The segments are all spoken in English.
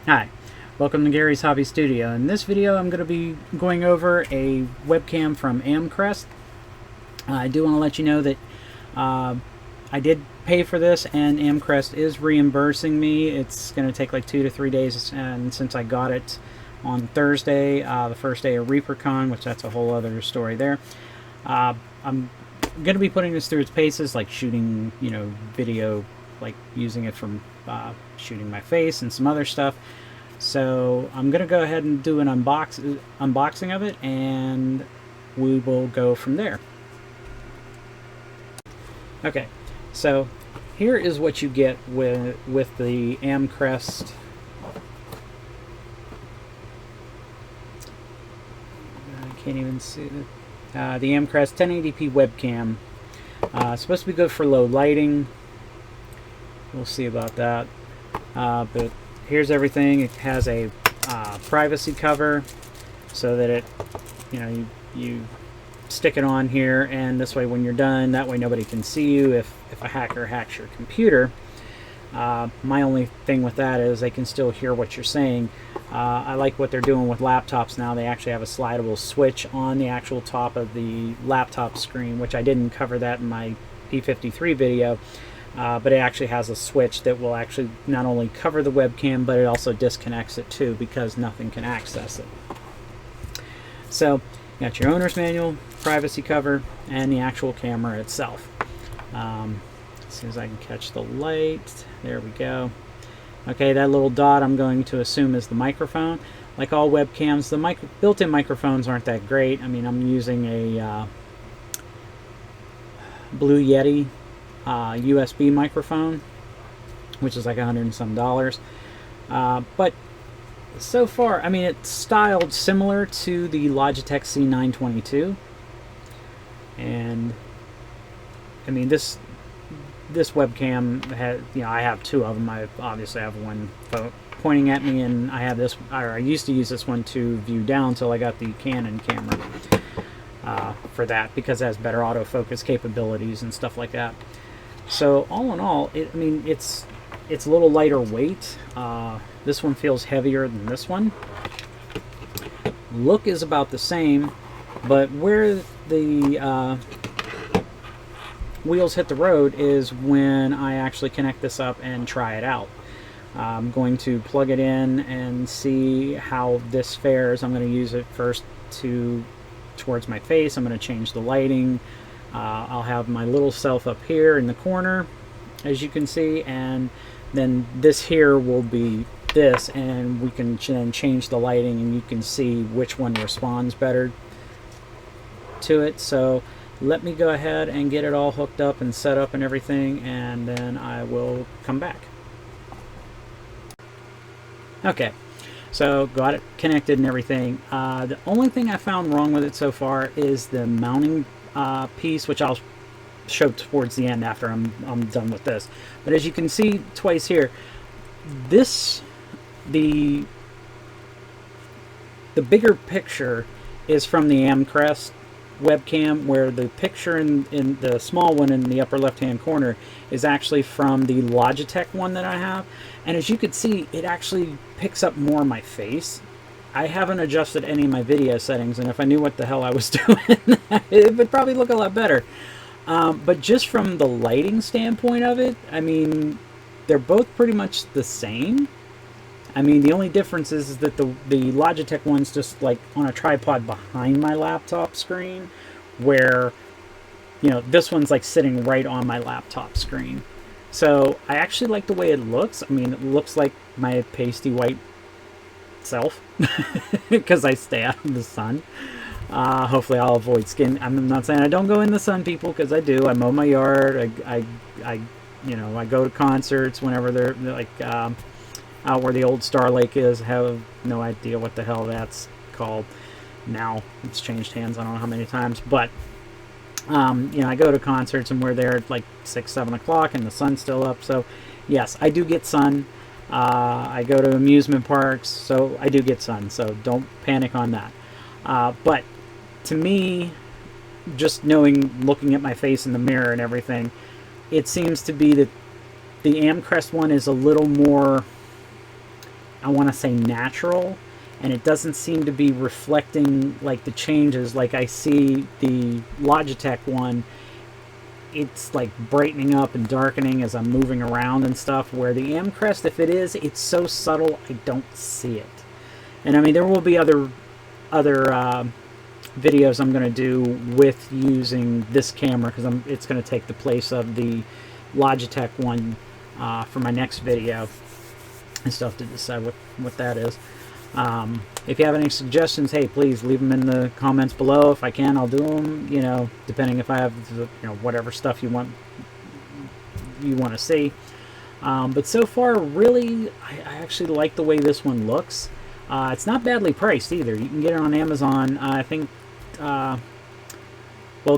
Hi, welcome to Gary's Hobby Studio. In this video I'm going to be going over a webcam from Amcrest. I do want to let you know that I did pay for this and Amcrest is reimbursing me. It's going to take like 2 to 3 days, and since I got it on Thursday, the first day of ReaperCon, which that's a whole other story there, I'm going to be putting this through its paces, like shooting, video, like using it from shooting my face and some other stuff. So I'm going to go ahead and do an unboxing of it, and we will go from there. Okay, so here is what you get with the Amcrest. I can't even see it. The Amcrest 1080p webcam. It's supposed to be good for low lighting. We'll see about that. But here's everything. It has a privacy cover so that it, you stick it on here, and this way when you're done, that way nobody can see you if a hacker hacks your computer. My only thing with that is they can still hear what you're saying. I like what they're doing with laptops now. They actually have a slidable switch on the actual top of the laptop screen, which I didn't cover that in my P53 video. But it actually has a switch that will actually not only cover the webcam, but it also disconnects it too, because nothing can access it. So you got your owner's manual, privacy cover, and the actual camera itself. As soon as I can catch the light, there we go. Okay, that little dot I'm going to assume is the microphone. Like all webcams, the built-in microphones aren't that great. I mean, I'm using a Blue Yeti USB microphone, which is like $100 and some. But so far, I mean, it's styled similar to the Logitech C922, and I mean this webcam has, I have two of them. I obviously have one pointing at me, and I have this, or I used to use this one to view down until I got the Canon camera for that, because it has better autofocus capabilities and stuff like that. So all in all, it's a little lighter weight. This one feels heavier than this one. Look is about the same, but where the wheels hit the road is when I actually connect this up and try it out. I'm going to plug it in and see how this fares. I'm going to use it first towards my face. I'm going to change the lighting. I'll have my little self up here in the corner, as you can see, and then this here will be this, and we can then change the lighting, and you can see which one responds better to it. So let me go ahead and get it all hooked up and set up and everything, and then I will come back. Okay, so got it connected and everything. The only thing I found wrong with it so far is the mounting piece, which I'll show towards the end after I'm done with this. But as you can see twice here, the bigger picture is from the Amcrest webcam, where the picture in the small one in the upper left hand corner is actually from the Logitech one that I have. And as you can see, it actually picks up more of my face. I haven't adjusted any of my video settings, and if I knew what the hell I was doing, it would probably look a lot better. But just from the lighting standpoint of it, I mean, they're both pretty much the same. I mean, the only difference is that the Logitech one's just like on a tripod behind my laptop screen, where, this one's like sitting right on my laptop screen. So I actually like the way it looks. I mean, it looks like my pasty white self, because I stay out of the sun. Hopefully I'll avoid skin. I'm not saying I don't go in the sun, people, because I do. I mow my yard. I go to concerts whenever they're like out where the old Star Lake is. I have no idea what the hell that's called now. It's changed hands I don't know how many times, but I go to concerts and we're there at like 6-7 o'clock and the sun's still up. So yes, I do get sun. I go to amusement parks, so I do get sun, so don't panic on that. But to me, just looking at my face in the mirror and everything, it seems to be that the Amcrest one is a little more I want to say natural, and it doesn't seem to be reflecting like the changes like I see the Logitech one. It's like brightening up and darkening as I'm moving around and stuff, where the Amcrest, if it is, it's so subtle I don't see it. And I mean, there will be other videos I'm going to do with using this camera, because it's going to take the place of the Logitech one for my next video. And stuff to decide what that is. If you have any suggestions, hey, please leave them in the comments below. If I can, I'll do them. You know, depending if I have whatever stuff you want to see. But so far, really, I actually like the way this one looks. It's not badly priced either. You can get it on Amazon. I think, well,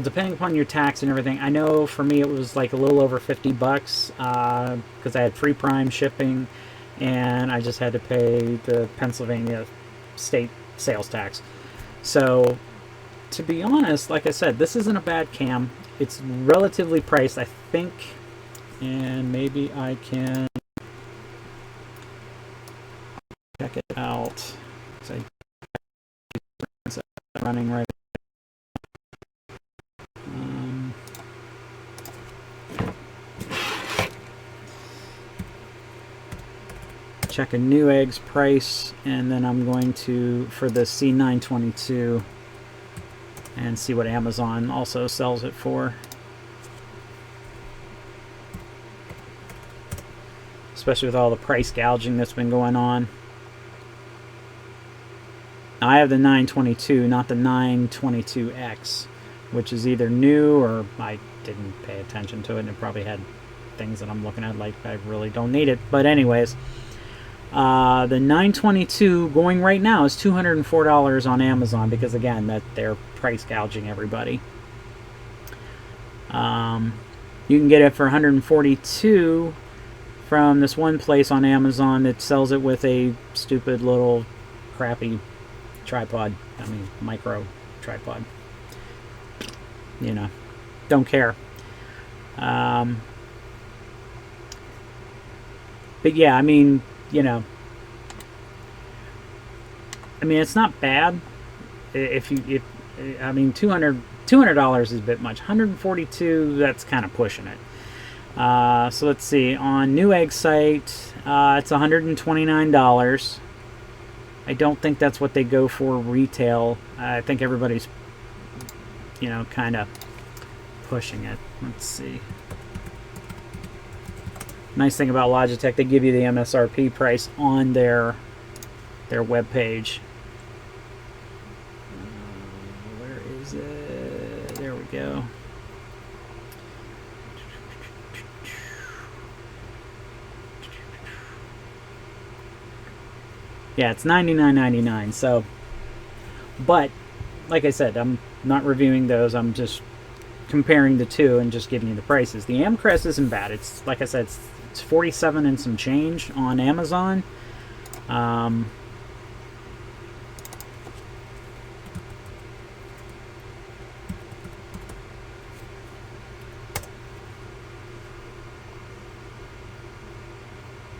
depending upon your tax and everything. I know for me it was like a little over $50 because I had free Prime shipping. And I just had to pay the Pennsylvania state sales tax. So, to be honest, like I said, this isn't a bad cam. It's relatively priced, I think, and maybe I can check it out. It's running right. Check a Newegg's price, and then I'm going to for the C922 and see what Amazon also sells it for, especially with all the price gouging that's been going on. Now, I have the 922, not the 922X, which is either new or I didn't pay attention to it, and it probably had things that I'm looking at like I really don't need it. But anyways, the 922 going right now is $204 on Amazon, because again, that they're price gouging everybody. You can get it for $142 from this one place on Amazon that sells it with a stupid little crappy tripod. I mean, micro tripod. You know, don't care. But yeah, I mean, you know, I mean, it's not bad. I mean, $200 is a bit much. $142, that's kind of pushing it. So let's see. On Newegg's site, it's $129. I don't think that's what they go for retail. I think everybody's, you know, kind of pushing it. Let's see. Nice thing about Logitech, they give you the MSRP price on their webpage. Where is it? There we go. Yeah, it's $99.99. So, but like I said, I'm not reviewing those. I'm just comparing the two and just giving you the prices. The Amcrest isn't bad. It's like I said, it's $47 and some change on Amazon.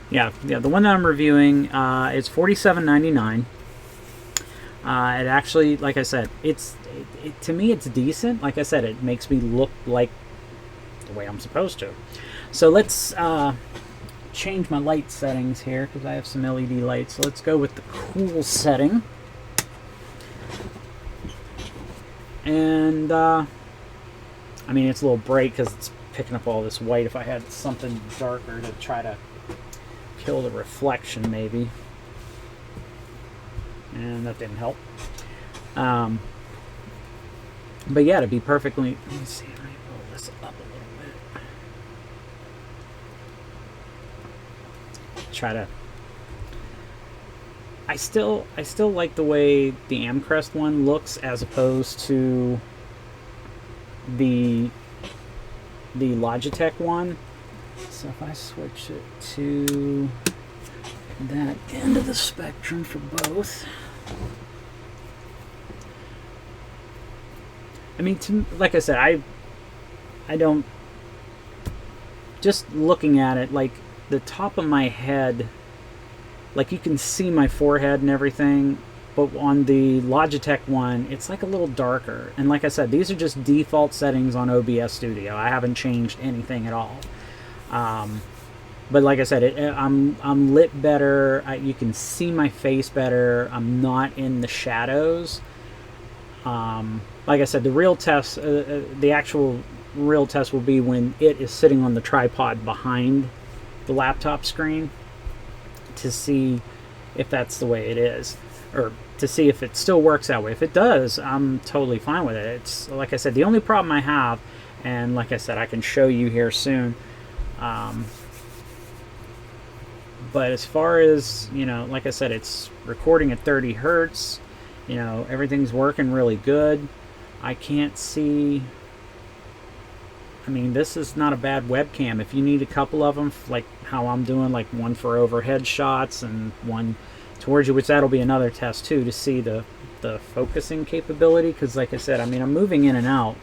Yeah, the one that I'm reviewing is $47.99. It actually, like I said, to me it's decent. Like I said, it makes me look like the way I'm supposed to. So let's change my light settings here, because I have some LED lights. So let's go with the cool setting. And I mean, it's a little bright because it's picking up all this white. If I had something darker to try to kill the reflection, maybe. And that didn't help. But yeah, to be perfectly... Let me see if I can pull this up a little bit. Try to... I still like the way the Amcrest one looks as opposed to the Logitech one. So if I switch it to that end of the spectrum for both, I mean, like I said, I don't, just looking at it, like the top of my head like you can see my forehead and everything, but on the Logitech one, it's like a little darker. And like I said, these are just default settings on OBS Studio. I haven't changed anything at all. But like I said, I'm lit better. You can see my face better. I'm not in the shadows. Like I said, the real test, the actual real test will be when it is sitting on the tripod behind the laptop screen, to see if that's the way it is, or to see if it still works that way. If it does, I'm totally fine with it. It's like I said, the only problem I have, and like I said, I can show you here soon. But as far as, you know, like I said, it's recording at 30 hertz. You know, everything's working really good. I can't see. I mean, this is not a bad webcam. If you need a couple of them, like how I'm doing, like one for overhead shots and one towards you, which that'll be another test too, to see the focusing capability. Because like I said, I mean, I'm moving in and out,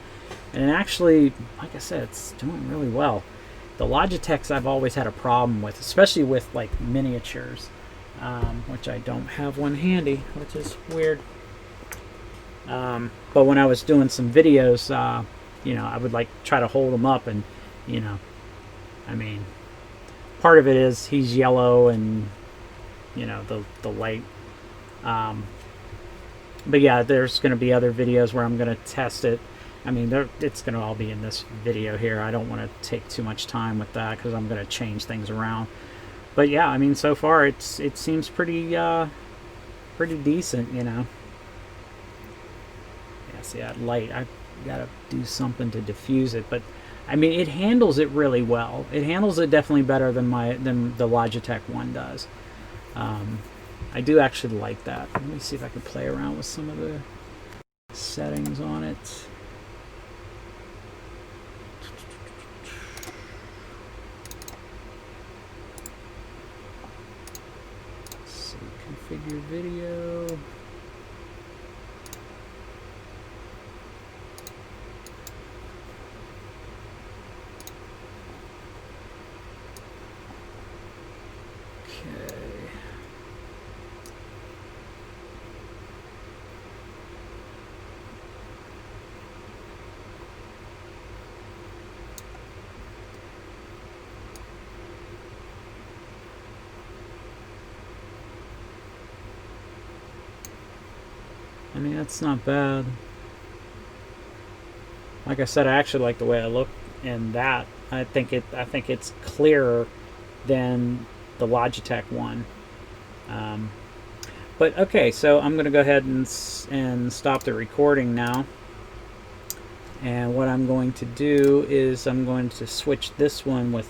and actually, like I said, it's doing really well. The Logitechs I've always had a problem with, especially with like miniatures, which I don't have one handy, which is weird. But when I was doing some videos, you know, I would like try to hold him up, and, you know, I mean, part of it is he's yellow, and, you know, the light. But yeah, there's going to be other videos where I'm going to test it. I mean, it's going to all be in this video here. I don't want to take too much time with that because I'm going to change things around. But yeah, I mean, so far it seems pretty decent, you know. Yeah, see that light, I've got to do something to diffuse it, but I mean, it handles it really well. It handles it definitely better than the Logitech one does. I do actually like that. Let me see if I can play around with some of the settings on it. Let's see, configure video. I mean, that's not bad. Like I said, I actually like the way I look in that. I think it's clearer than the Logitech one. But okay, so I'm going to go ahead and stop the recording now. And what I'm going to do is I'm going to switch this one with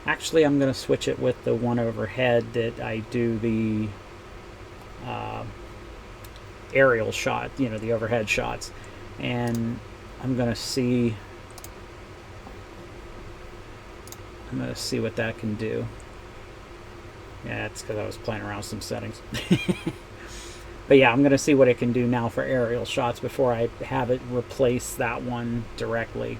actually, I'm going to switch it with the one overhead that I do the aerial shot, you know, the overhead shots. And I'm going to see what that can do. Yeah, it's because I was playing around with some settings. But yeah, I'm going to see what it can do now for aerial shots before I have it replace that one directly.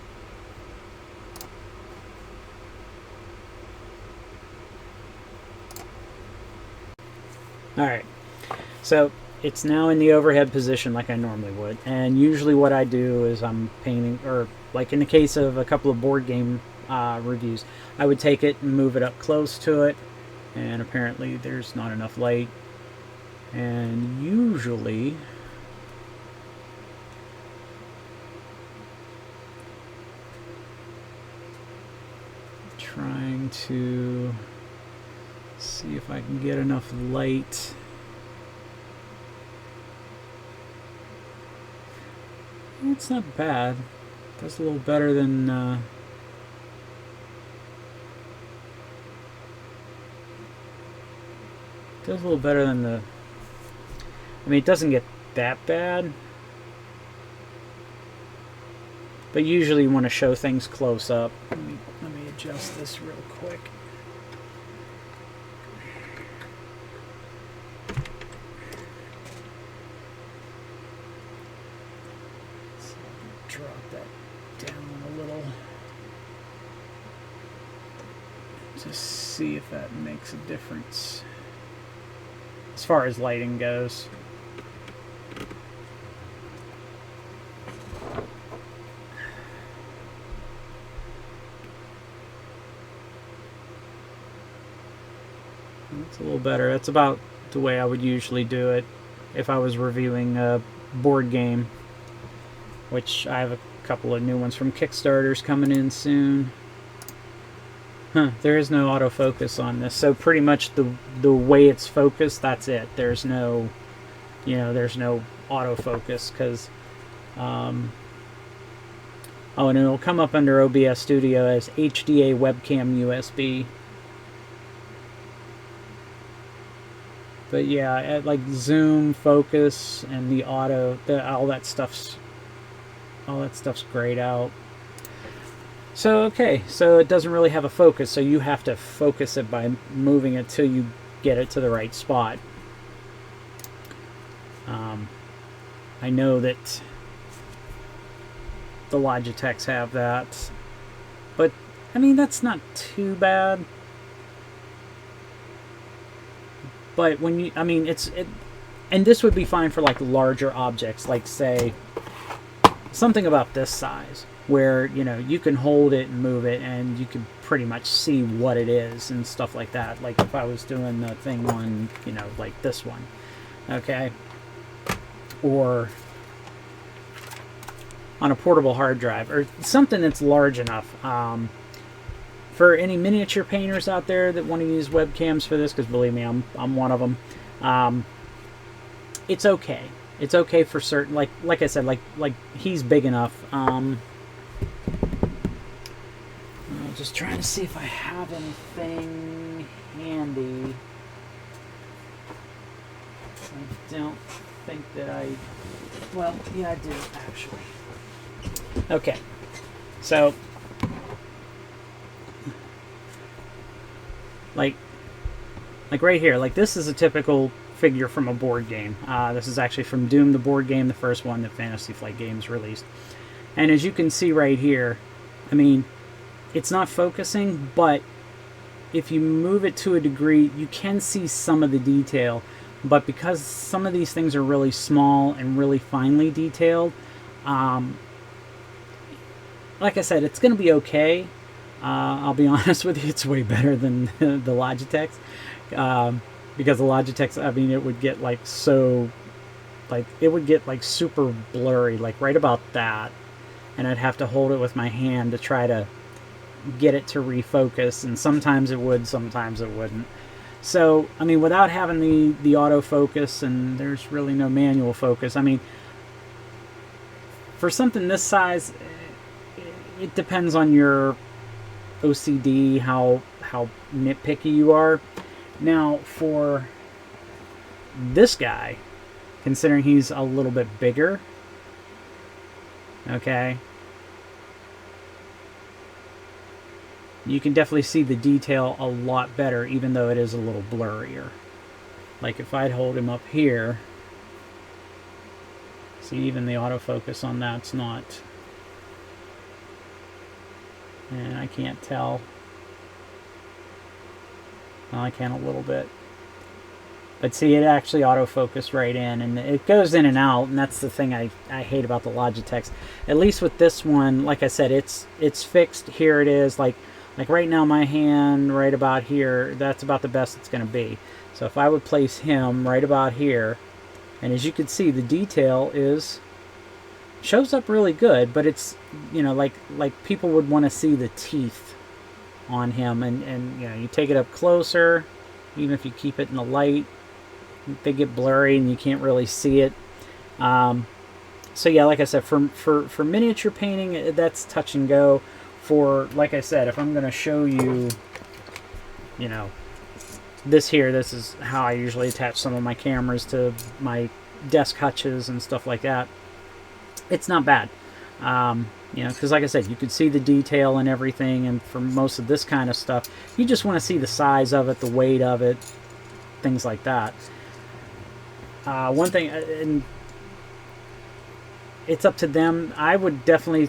Alright, so it's now in the overhead position like I normally would, and usually what I do is I'm painting, or like in the case of a couple of board game reviews, I would take it and move it up close to it, and apparently there's not enough light, and usually trying to see if I can get enough light. It's not bad. That's a little better than does a little better than the. I mean, it doesn't get that bad, but usually you want to show things close up. Let me adjust this real quick. So drop that down a little. Just see if that makes a difference as far as lighting goes. It's a little better. That's about the way I would usually do it if I was reviewing a board game, which I have a couple of new ones from Kickstarters coming in soon. There is no autofocus on this, so pretty much the way it's focused, that's it. There's no, there's no autofocus, because oh, and it'll come up under OBS Studio as HDA webcam USB. But yeah, like zoom, focus, and the auto, all that stuff's grayed out. So okay, so it doesn't really have a focus, so you have to focus it by moving it till you get it to the right spot. I know that the Logitechs have that, but I mean, that's not too bad. But when you, I mean, and this would be fine for like larger objects, like say something about this size, where you can hold it and move it, and you can pretty much see what it is and stuff like that. Like if I was doing the thing on, like this one, okay, or on a portable hard drive, or something that's large enough. For any miniature painters out there that want to use webcams for this, because believe me, I'm one of them. It's okay. It's okay for certain. Like I said, like he's big enough. I'm just trying to see if I have anything handy. I don't think that I. Well, yeah, I do actually. Okay, so. Like right here, like this is a typical figure from a board game. This is actually from Doom, the board game, the first one that Fantasy Flight Games released. And as you can see right here, I mean, it's not focusing, but if you move it to a degree, you can see some of the detail. But because some of these things are really small and really finely detailed, like I said, it's going to be okay. I'll be honest with you, it's way better than the Logitechs, because the Logitechs, I mean, it would get like super blurry, like right about that, and I'd have to hold it with my hand to try to get it to refocus, and sometimes it would, sometimes it wouldn't. So, I mean, without having the autofocus, and there's really no manual focus, I mean, for something this size, it depends on your OCD, how nitpicky you are. Now, for this guy, considering he's a little bit bigger, okay, you can definitely see the detail a lot better, even though it is a little blurrier. Like if I'd hold him up here, see, even the autofocus on that's not. And I can't tell. Well, I can a little bit. But see, it actually autofocused right in, and it goes in and out, and that's the thing I hate about the Logitechs. At least with this one, like I said, it's fixed. Here it is. Like right now, my hand right about here, that's about the best it's going to be. So if I would place him right about here, and as you can see, the detail shows up really good, but it's, like people would want to see the teeth on him, and you take it up closer, even if you keep it in the light, they get blurry and you can't really see it. So yeah, like I said, for miniature painting, that's touch and go. For, like I said, if I'm going to show you, this here, this is how I usually attach some of my cameras to my desk hutches and stuff like that. It's not bad, because like I said, you could see the detail and everything, and for most of this kind of stuff, you just want to see the size of it, the weight of it, things like that. One thing, and it's up to them, I would definitely,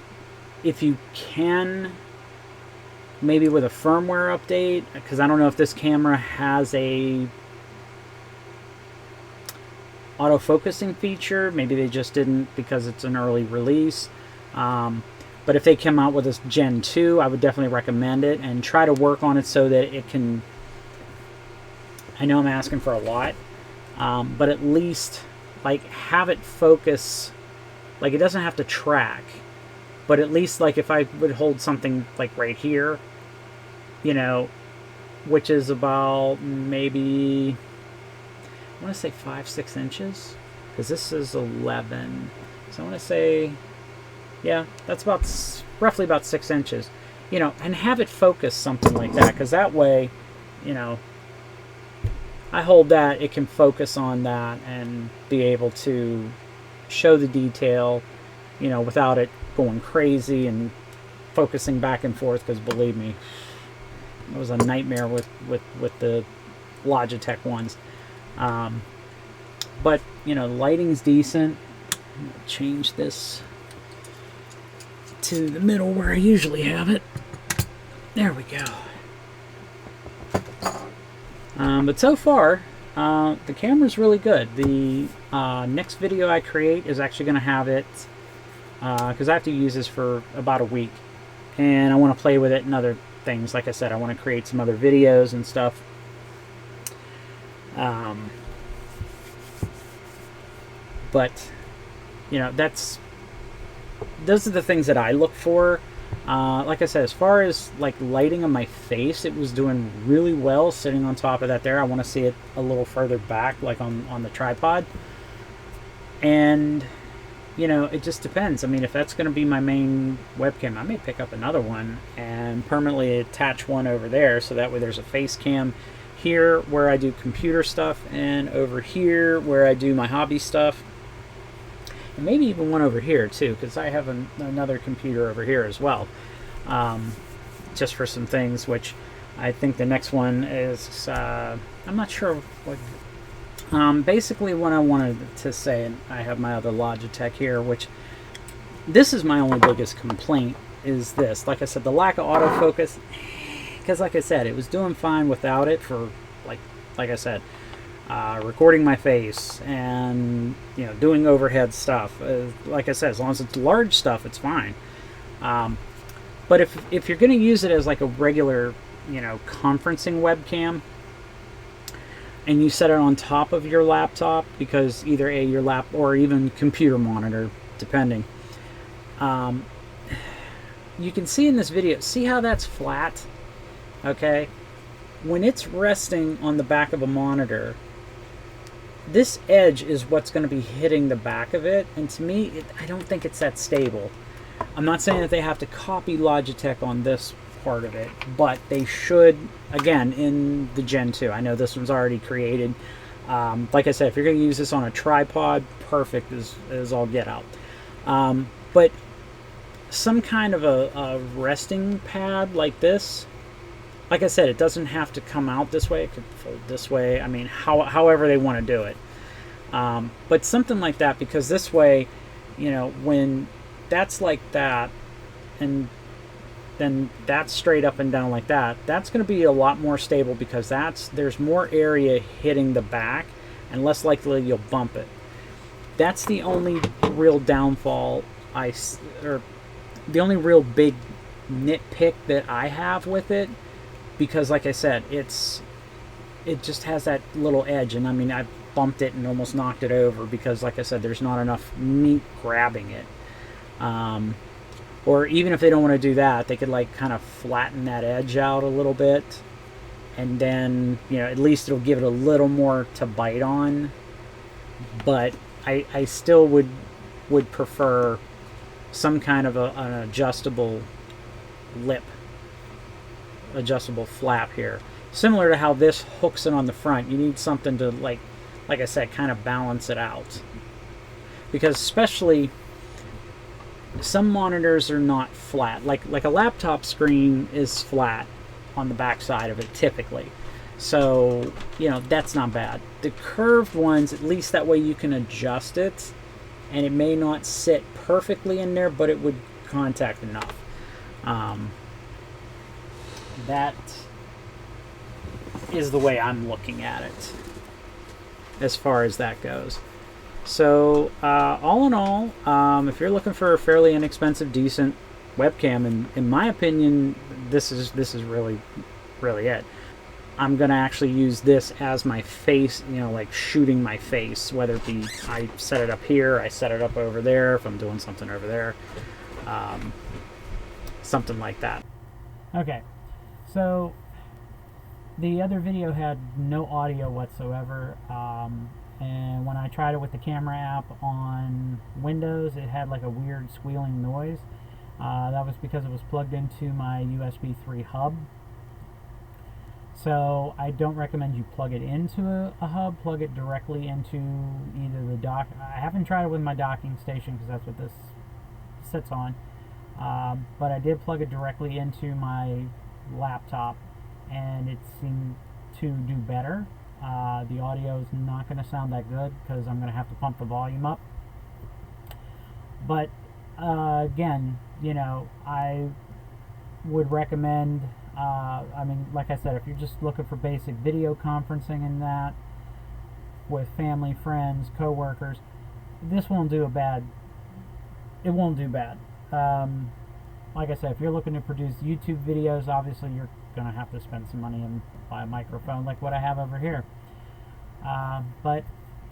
if you can maybe with a firmware update, because I don't know if this camera has a autofocusing feature. Maybe they just didn't because it's an early release. But if they come out with this Gen 2, I would definitely recommend it and try to work on it so that it can... I know I'm asking for a lot, but at least like have it focus. Like it doesn't have to track, but at least like if I would hold something like right here, you know, which is about maybe, I want to say 5-6 inches, because this is 11. So I want to say, yeah, that's about roughly about 6 inches, you know, and have it focus something like that, because that way, you know, I hold that, it can focus on that and be able to show the detail, you know, without it going crazy and focusing back and forth, because believe me, it was a nightmare with the Logitech ones. But, you know, the lighting's decent. I'm going to change this to the middle where I usually have it. There we go. But so far, the camera's really good. The next video I create is actually going to have it, because I have to use this for about a week, and I want to play with it and other things. Like I said, I want to create some other videos and stuff. But, you know, those are the things that I look for. Like I said, as far as like lighting on my face, it was doing really well sitting on top of that there. I want to see it a little further back, like on the tripod. And, you know, it just depends. I mean, if that's going to be my main webcam, I may pick up another one and permanently attach one over there, so that way there's a face cam here where I do computer stuff, and over here where I do my hobby stuff. And maybe even one over here too, because I have another computer over here as well, just for some things, which I think the next one is, I'm not sure what, basically what I wanted to say, and I have my other Logitech here, which this is my only biggest complaint, is this. Like I said, the lack of autofocus, because like I said, it was doing fine without it for, like I said, recording my face and, you know, doing overhead stuff. Like I said, as long as it's large stuff, it's fine. But if you're going to use it as like a regular, you know, conferencing webcam, and you set it on top of your laptop, because either your lap or even computer monitor, depending, you can see in this video, see how that's flat? Okay, when it's resting on the back of a monitor, this edge is what's going to be hitting the back of it, and to me, I don't think it's that stable. I'm not saying that they have to copy Logitech on this part of it, but they should, again, in the Gen 2. I know this one's already created. Like I said, if you're going to use this on a tripod, perfect is all get out. But some kind of a resting pad like this, like I said, it doesn't have to come out this way. It could fold this way. I mean, however they want to do it. But something like that, because this way, you know, when that's like that, and then that's straight up and down like that, that's going to be a lot more stable, because there's more area hitting the back, and less likely you'll bump it. That's the only real downfall, or the only real big nitpick that I have with it. Because like I said, it just has that little edge, and I mean, I bumped it and almost knocked it over, because like I said, there's not enough meat grabbing it. Or even if they don't want to do that, they could like kind of flatten that edge out a little bit, and then, you know, at least it'll give it a little more to bite on. But I still would prefer some kind of an adjustable lip, adjustable flap here, similar to how this hooks it on the front. You need something to, like I said, kind of balance it out, because especially some monitors are not flat. Like a laptop screen is flat on the back side of it typically, so you know, that's not bad. The curved ones, at least that way you can adjust it, and it may not sit perfectly in there, but it would contact enough. that is the way I'm looking at it as far as that goes. So all in all, if you're looking for a fairly inexpensive, decent webcam, in my opinion, this is really it. I'm gonna actually use this as my face, you know, like shooting my face, whether it be I set it up here, I set it up over there, if I'm doing something over there, something like that. Okay, so the other video had no audio whatsoever, and when I tried it with the camera app on Windows, it had like a weird squealing noise. That was because it was plugged into my USB 3 hub. So I don't recommend you plug it into a hub. Plug it directly into either the dock. I haven't tried it with my docking station because that's what this sits on. But I did plug it directly into my laptop, and it seemed to do better. The audio is not going to sound that good because I'm going to have to pump the volume up. But again, you know, I would recommend, I mean, like I said, if you're just looking for basic video conferencing and that with family, friends, co-workers, this won't do bad. It won't do bad. Like I said, if you're looking to produce YouTube videos, obviously you're going to have to spend some money and buy a microphone like what I have over here. But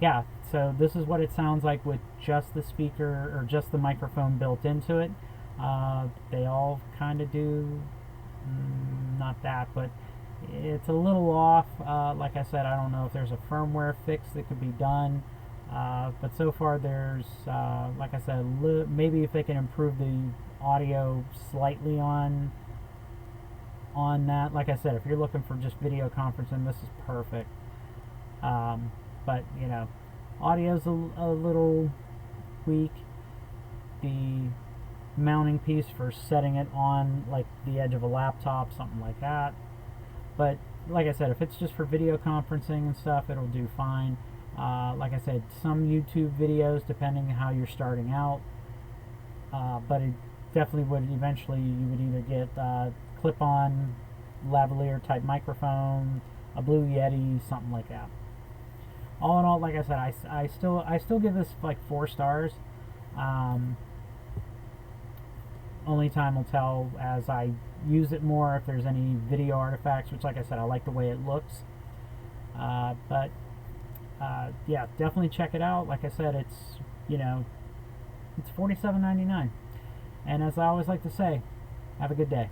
yeah, so this is what it sounds like with just the speaker or just the microphone built into it. They all kind of do, not that, but it's a little off. Like I said, I don't know if there's a firmware fix that could be done. But so far there's, like I said, maybe if they can improve the audio slightly on that. Like I said, if you're looking for just video conferencing, this is perfect. But you know, audio's a little weak. The mounting piece for setting it on like the edge of a laptop, something like that. But like I said, if it's just for video conferencing and stuff, it'll do fine. Like I said, some YouTube videos, depending on how you're starting out, but it definitely would eventually, you would either get clip-on lavalier type microphone, a Blue Yeti, something like that. All in all, like I said, I still give this like 4 stars. Only time will tell as I use it more if there's any video artifacts, which like I said, I like the way it looks. But yeah, definitely check it out. Like I said, it's, you know, it's $47.99. And as I always like to say, have a good day.